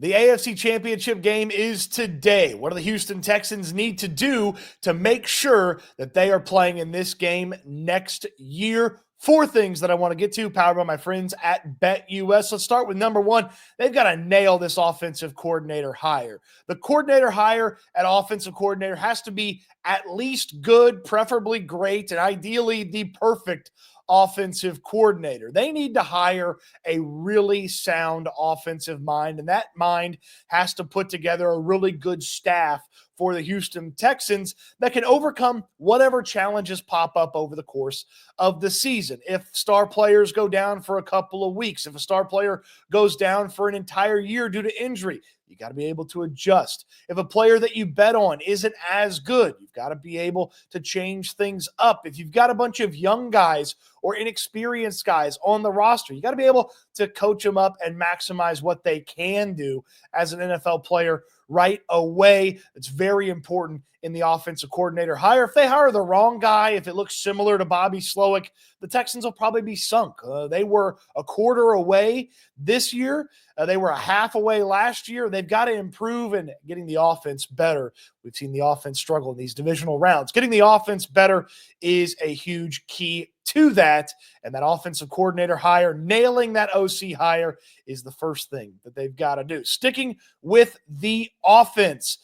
The AFC Championship game is today. What do the Houston Texans need to do to make sure that they are playing in this game next year? Four things that I want to get to, powered by my friends at BetUS. Let's start with number one. They've got to nail this offensive coordinator hire. The coordinator hire at offensive coordinator has to be at least good, preferably great, and ideally the perfect offensive coordinator. They need to hire a really sound offensive mind, and that mind has to put together a really good staff for the Houston Texans that can overcome whatever challenges pop up over the course of the season. If star players go down for a couple of weeks, if a star player goes down for an entire year due to injury, you got to be able to adjust. If a player that you bet on isn't as good, you've got to be able to change things up. If you've got a bunch of young guys or inexperienced guys on the roster, you got to be able to coach them up and maximize what they can do as an NFL player right away. It's very important in the offensive coordinator hire. If they hire the wrong guy, if it looks similar to Bobby Slowick, the Texans will probably be sunk. They were a quarter away this year. They were a half away last year. They've got to improve in getting the offense better. We've seen the offense struggle in these divisional rounds. Getting the offense better is a huge key to that, and that offensive coordinator hire, nailing that OC hire, is the first thing that they've got to do. Sticking with the offense,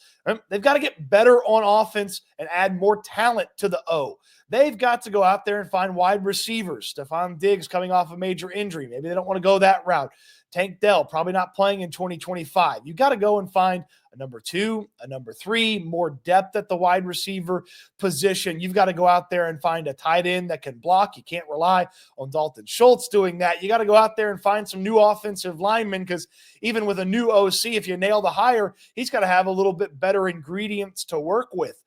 they've got to get better on offense and add more talent to the O. They've got to go out there and find wide receivers. Stefon Diggs coming off a major injury. Maybe they don't want to go that route. Tank Dell probably not playing in 2025. You've got to go and find a number two, a number three, more depth at the wide receiver position. You've got to go out there and find a tight end that can block. You can't rely on Dalton Schultz doing that. You got to go out there and find some new offensive linemen, because even with a new OC, if you nail the hire, he's got to have a little bit better ingredients to work with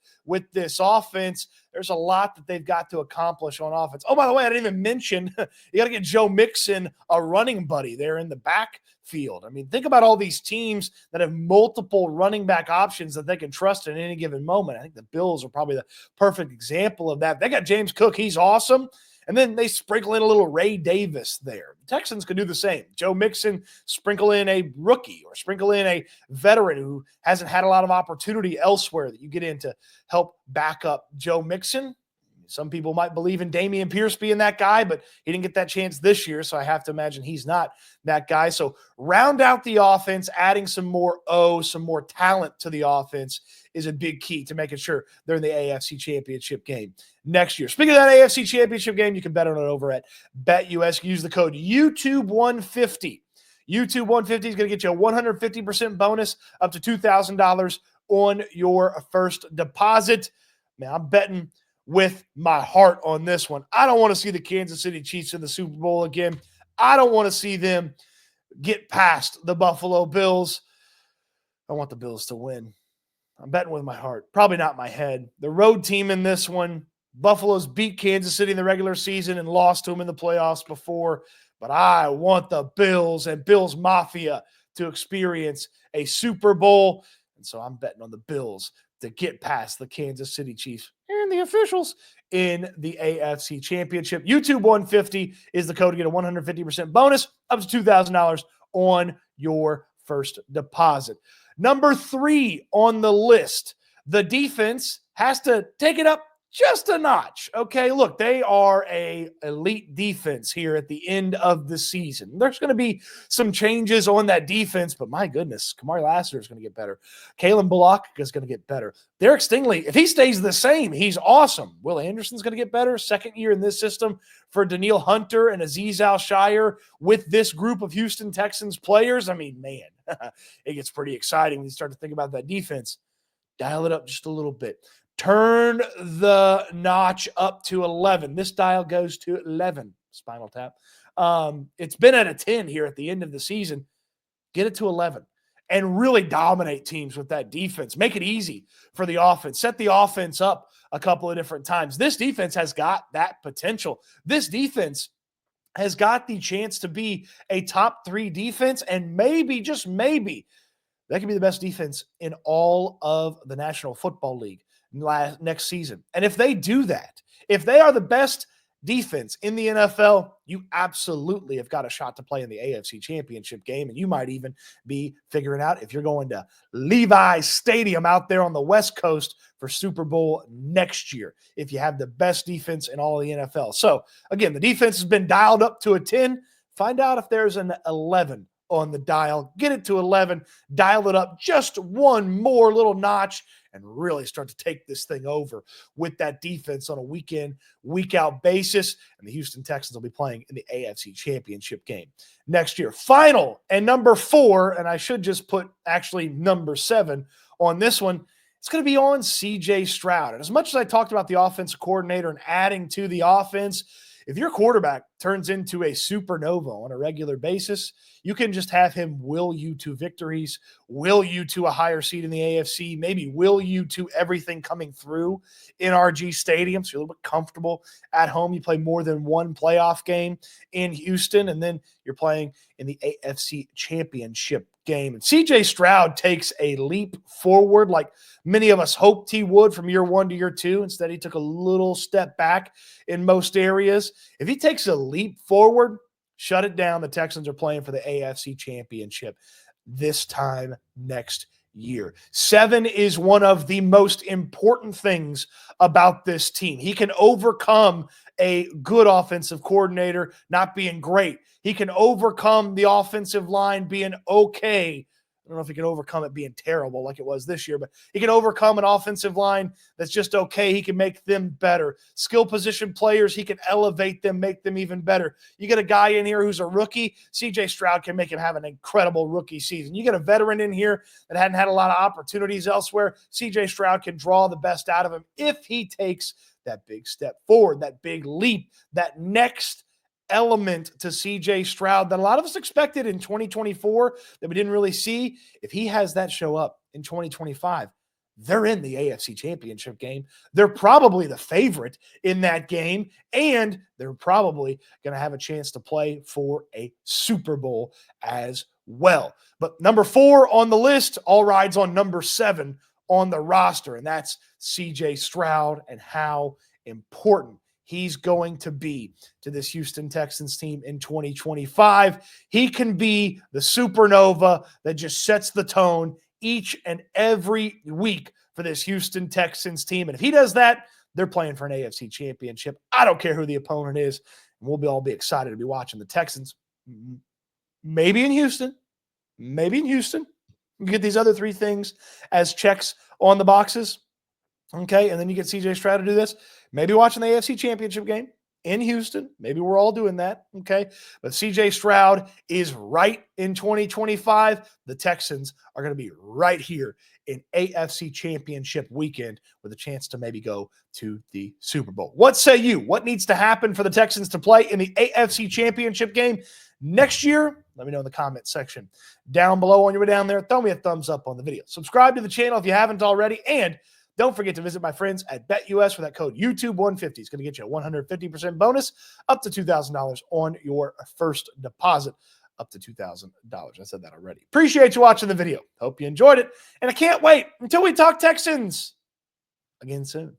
this offense. There's a lot that they've got to accomplish on offense. Oh, by the way, I didn't even mention you got to get Joe Mixon a running buddy there in the backfield. I mean, think about all these teams that have multiple running back options that they can trust in any given moment. I think the Bills are probably the perfect example of that. They got James Cook. He's awesome. And then they sprinkle in a little Ray Davis there. The Texans could do the same. Joe Mixon, sprinkle in a rookie or sprinkle in a veteran who hasn't had a lot of opportunity elsewhere that you get in to help back up Joe Mixon. Some people might believe in Dameon Pierce being that guy, but he didn't get that chance this year, so I have to imagine he's not that guy. So round out the offense, adding some more talent to the offense is a big key to making sure they're in the AFC Championship game next year. Speaking of that AFC Championship game, you can bet on it over at BetUS. Use the code YouTube150. YouTube150 is going to get you a 150% bonus up to $2,000 on your first deposit. Man, I'm betting with my heart on this one. I don't want to see the Kansas City Chiefs in the Super Bowl again. I don't want to see them get past the Buffalo Bills. I want the Bills to win. I'm betting with my heart, probably not my head. The road team in this one, Buffalo's beat Kansas City in the regular season and lost to them in the playoffs before, but I want the Bills and Bills Mafia to experience a Super Bowl, and so I'm betting on the Bills to get past the Kansas City Chiefs and the officials in the AFC Championship. YouTube 150 is the code to get a 150% bonus up to $2,000 on your first deposit. Number 3 on the list, the defense has to take it up just a notch. Okay, look, they are a elite defense here at the end of the season. There's going to be some changes on that defense, but my goodness, Kamari Lassiter is going to get better. Kalen Bullock is going to get better. Derek Stingley, if he stays the same, he's awesome. Will Anderson's going to get better. Second year in this system for Danielle Hunter and Azeez Al-Shire with this group of Houston Texans players. I mean, man, it gets pretty exciting when you start to think about that defense. Dial it up just a little bit. Turn the notch up to 11. This dial goes to 11. Spinal Tap. It's been at a 10 here at the end of the season. Get it to 11 and really dominate teams with that defense. Make it easy for the offense. Set the offense up a couple of different times. This defense has got that potential. This defense has got the chance to be a top 3 defense, and maybe, just maybe, that could be the best defense in all of the National Football League next season. And if they do that, if they are the best defense in the NFL, you absolutely have got a shot to play in the AFC Championship game. And you might even be figuring out if you're going to Levi's Stadium out there on the West Coast for Super Bowl next year, if you have the best defense in all of the NFL. So, again, the defense has been dialed up to a 10. Find out if there's an 11 on the dial. Get it to 11. Dial it up just one more little notch and really start to take this thing over with that defense on a week in, week out basis. And the Houston Texans will be playing in the AFC Championship game next year. Final and number 4, and I should just put actually number 7 on this one, it's going to be on CJ Stroud. And as much as I talked about the offensive coordinator and adding to the offense, if your quarterback turns into a supernova on a regular basis, you can just have him will you to victories, will you to a higher seed in the AFC, maybe will you to everything coming through in RG Stadium. So you're a little bit comfortable at home. You play more than one playoff game in Houston, and then you're playing in the AFC Championship game. And CJ Stroud takes a leap forward like many of us hoped he would from year 1 to year 2. Instead, he took a little step back in most areas. If he takes a leap forward, shut it down. The Texans are playing for the AFC Championship this time next year. 7 is one of the most important things about this team. He can overcome a good offensive coordinator not being great. He can overcome the offensive line being okay. I don't know if he can overcome it being terrible like it was this year, but he can overcome an offensive line that's just okay. He can make them better. Skill position players, he can elevate them, make them even better. You get a guy in here who's a rookie, CJ Stroud can make him have an incredible rookie season. You get a veteran in here that hadn't had a lot of opportunities elsewhere, CJ Stroud can draw the best out of him if he takes that big step forward, that big leap, that next element to CJ Stroud that a lot of us expected in 2024 that we didn't really see. If he has that show up in 2025, they're in the AFC Championship game. They're probably the favorite in that game, and they're probably going to have a chance to play for a Super Bowl as well. But number 4 on the list all rides on number 7 on the roster, and that's CJ Stroud and how important he's going to be to this Houston Texans team in 2025. He can be the supernova that just sets the tone each and every week for this Houston Texans team. And if he does that, they're playing for an AFC Championship. I don't care who the opponent is. We'll all be excited to be watching the Texans. Maybe in Houston. You get these other 3 things as checks on the boxes. Okay, and then you get CJ Stroud to do this. Maybe watching the AFC Championship game in Houston. Maybe we're all doing that, okay? But CJ Stroud is right in 2025. The Texans are going to be right here in AFC Championship weekend with a chance to maybe go to the Super Bowl. What say you? What needs to happen for the Texans to play in the AFC Championship game next year? Let me know in the comment section down below on your way down there. Throw me a thumbs up on the video. Subscribe to the channel if you haven't already, and don't forget to visit my friends at BetUS for that code YouTube150. It's going to get you a 150% bonus up to $2,000 on your first deposit, up to $2,000. I said that already. Appreciate you watching the video. Hope you enjoyed it. And I can't wait until we talk Texans again soon.